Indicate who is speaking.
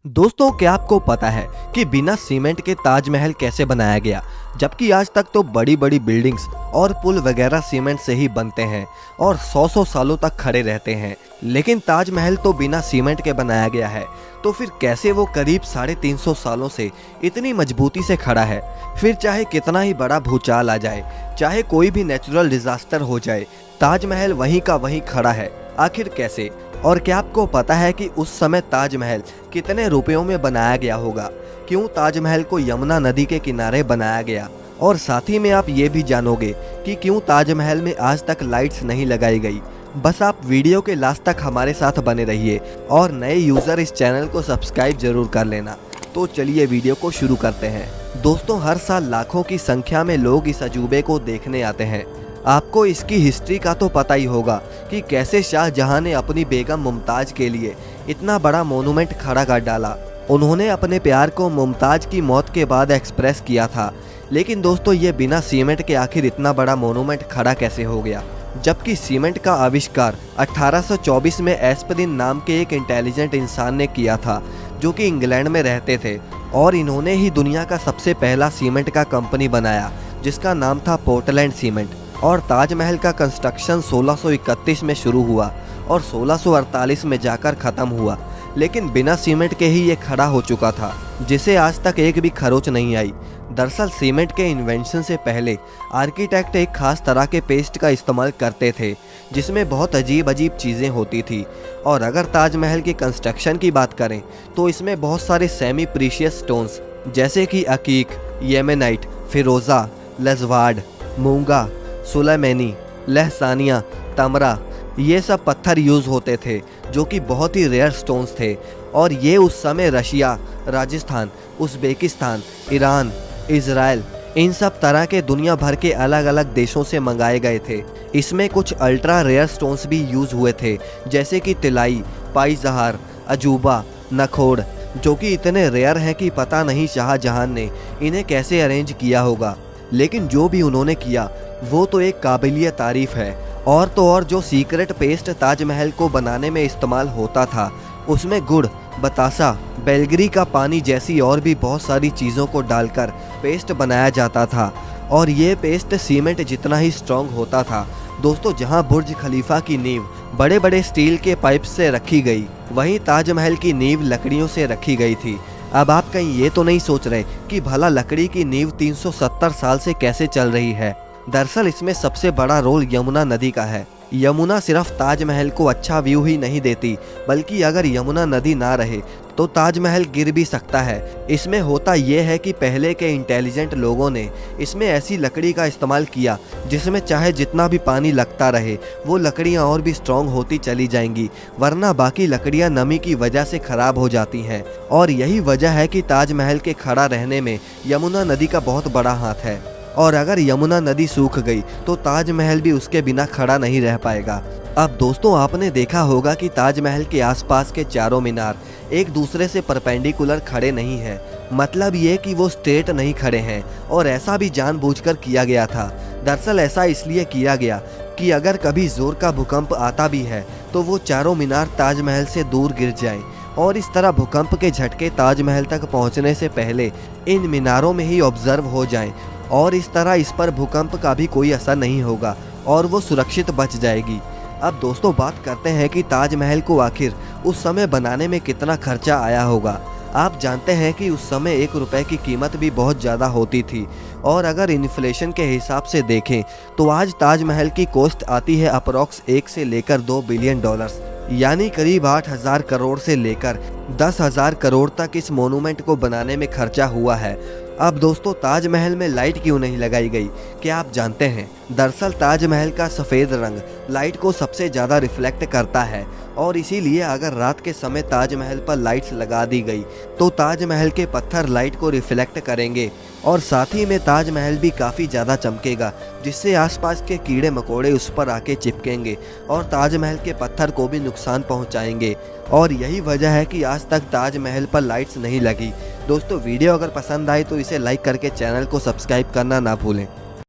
Speaker 1: दोस्तों, क्या आपको पता है कि बिना सीमेंट के ताजमहल कैसे बनाया गया? जबकि आज तक तो बड़ी बड़ी बिल्डिंग्स और पुल वगैरह सीमेंट से ही बनते हैं और 100 सालों तक खड़े रहते हैं, लेकिन ताजमहल तो बिना सीमेंट के बनाया गया है। तो फिर कैसे वो करीब 350 सालों से इतनी मजबूती से खड़ा है? फिर चाहे कितना ही बड़ा भूचाल आ जाए, चाहे कोई भी नेचुरल डिजास्टर हो जाए, ताजमहल वहीं का वहीं खड़ा है। आखिर कैसे? और क्या आपको पता है कि उस समय ताजमहल कितने रुपयों में बनाया गया होगा? क्यों ताजमहल को यमुना नदी के किनारे बनाया गया? और साथ ही में आप ये भी जानोगे कि क्यों ताजमहल में आज तक लाइट्स नहीं लगाई गई। बस आप वीडियो के लास्ट तक हमारे साथ बने रहिए और नए यूज़र इस चैनल को सब्सक्राइब जरूर कर लेना। तो चलिए वीडियो को शुरू करते हैं। दोस्तों, हर साल लाखों की संख्या में लोग इस अजूबे को देखने आते हैं। आपको इसकी हिस्ट्री का तो पता ही होगा कि कैसे शाहजहां ने अपनी बेगम मुमताज के लिए इतना बड़ा मोनूमेंट खड़ा कर डाला। उन्होंने अपने प्यार को मुमताज की मौत के बाद एक्सप्रेस किया था। लेकिन दोस्तों, ये बिना सीमेंट के आखिर इतना बड़ा मोनूमेंट खड़ा कैसे हो गया? जबकि सीमेंट का आविष्कार 1824 में एस्परिन नाम के एक इंटेलिजेंट इंसान ने किया था, जो कि इंग्लैंड में रहते थे, और इन्होंने ही दुनिया का सबसे पहला सीमेंट का कंपनी बनाया, जिसका नाम था पोर्टलैंड सीमेंट। और ताजमहल का कंस्ट्रक्शन 1631 में शुरू हुआ और 1648 में जाकर ख़त्म हुआ, लेकिन बिना सीमेंट के ही ये खड़ा हो चुका था, जिसे आज तक एक भी खरोच नहीं आई। दरअसल सीमेंट के इन्वेंशन से पहले आर्किटेक्ट एक खास तरह के पेस्ट का इस्तेमाल करते थे, जिसमें बहुत अजीब अजीब चीज़ें होती थी। और अगर ताजमहल के कंस्ट्रक्शन की बात करें तो इसमें बहुत सारे सेमी प्रीशियस स्टोन्स जैसे कि अकीक, येमेनाइट, फिरोज़ा, लजवाड, मूंगा, सुलेमानी, लहसानिया, तमरा, ये सब पत्थर यूज़ होते थे, जो कि बहुत ही रेयर स्टोन्स थे। और ये उस समय Russia, Rajasthan, Uzbekistan, Iran, Israel, इन सब तरह के दुनिया भर के अलग अलग देशों से मंगाए गए थे। इसमें कुछ अल्ट्रा रेयर स्टोन्स भी यूज़ हुए थे, जैसे कि तिलाई, पाई-जहार, अजूबा, नखोड़, जो कि इतने रेयर हैं कि पता नहीं शाहजहां ने इन्हें कैसे अरेंज किया होगा। लेकिन जो भी उन्होंने किया वो तो एक काबिलिय तारीफ़ है। और तो और जो सीक्रेट पेस्ट ताजमहल को बनाने में इस्तेमाल होता था, उसमें गुड़, बतासा, बेलगरी का पानी जैसी और भी बहुत सारी चीज़ों को डालकर पेस्ट बनाया जाता था। और ये पेस्ट सीमेंट जितना ही स्ट्रॉन्ग होता था। दोस्तों, जहां बुर्ज खलीफा की नींव बड़े बड़े स्टील के पाइप से रखी गई, वहीं ताजमहल की नींव लकड़ियों से रखी गई थी। अब आप कहीं ये तो नहीं सोच रहे कि भला लकड़ी की नींव 370 साल से कैसे चल रही है? दरअसल इसमें सबसे बड़ा रोल यमुना नदी का है। यमुना सिर्फ ताजमहल को अच्छा व्यू ही नहीं देती, बल्कि अगर यमुना नदी ना रहे तो ताजमहल गिर भी सकता है। इसमें होता यह है कि पहले के इंटेलिजेंट लोगों ने इसमें ऐसी लकड़ी का इस्तेमाल किया जिसमें चाहे जितना भी पानी लगता रहे, वो लकड़ियाँ और भी स्ट्रॉन्ग होती चली जाएंगी, वरना बाकी लकड़ियाँ नमी की वजह से ख़राब हो जाती हैं। और यही वजह है कि ताजमहल के खड़ा रहने में यमुना नदी का बहुत बड़ा हाथ है। और अगर यमुना नदी सूख गई तो ताजमहल भी उसके बिना खड़ा नहीं रह पाएगा। अब दोस्तों, आपने देखा होगा कि ताजमहल के आसपास के चारों मीनार एक दूसरे से परपेंडिकुलर खड़े नहीं हैं। मतलब ये कि वो स्ट्रेट नहीं खड़े हैं, और ऐसा भी जानबूझकर किया गया था। दरअसल ऐसा इसलिए किया गया कि अगर कभी जोर का भूकंप आता भी है तो वो चारों मीनार ताजमहल से दूर गिर जाएं, और इस तरह भूकंप के झटके ताजमहल तक पहुंचने से पहले इन मीनारों में ही ऑब्जर्व हो जाएं, और इस तरह इस पर भूकंप का भी कोई असर नहीं होगा और वो सुरक्षित बच जाएगी। अब दोस्तों, बात करते हैं कि ताजमहल को आखिर उस समय बनाने में कितना खर्चा आया होगा। आप जानते हैं कि उस समय 1 रुपए की कीमत भी बहुत ज़्यादा होती थी, और अगर इन्फ्लेशन के हिसाब से देखें तो आज ताजमहल की कॉस्ट आती है अप्रॉक्स 1 से लेकर 2 बिलियन डॉलर्स, यानी करीब 8,000 करोड़ से लेकर 10,000 करोड़ तक इस मोनूमेंट को बनाने में खर्चा हुआ है। अब दोस्तों, ताजमहल में लाइट क्यों नहीं लगाई गई, क्या आप जानते हैं? दरअसल ताजमहल का सफ़ेद रंग लाइट को सबसे ज़्यादा रिफ्लेक्ट करता है, और इसीलिए अगर रात के समय ताजमहल पर लाइट्स लगा दी गई तो ताजमहल के पत्थर लाइट को रिफ्लेक्ट करेंगे, और साथ ही में ताजमहल भी काफ़ी ज़्यादा चमकेगा, जिससे आसपास के कीड़े मकोड़े उस पर आके चिपकेंगे और ताजमहल के पत्थर को भी नुकसान पहुंचाएंगे। और यही वजह है कि आज तक ताजमहल पर लाइट्स नहीं लगी। दोस्तों, वीडियो अगर पसंद आए तो इसे लाइक करके चैनल को सब्सक्राइब करना ना भूलें।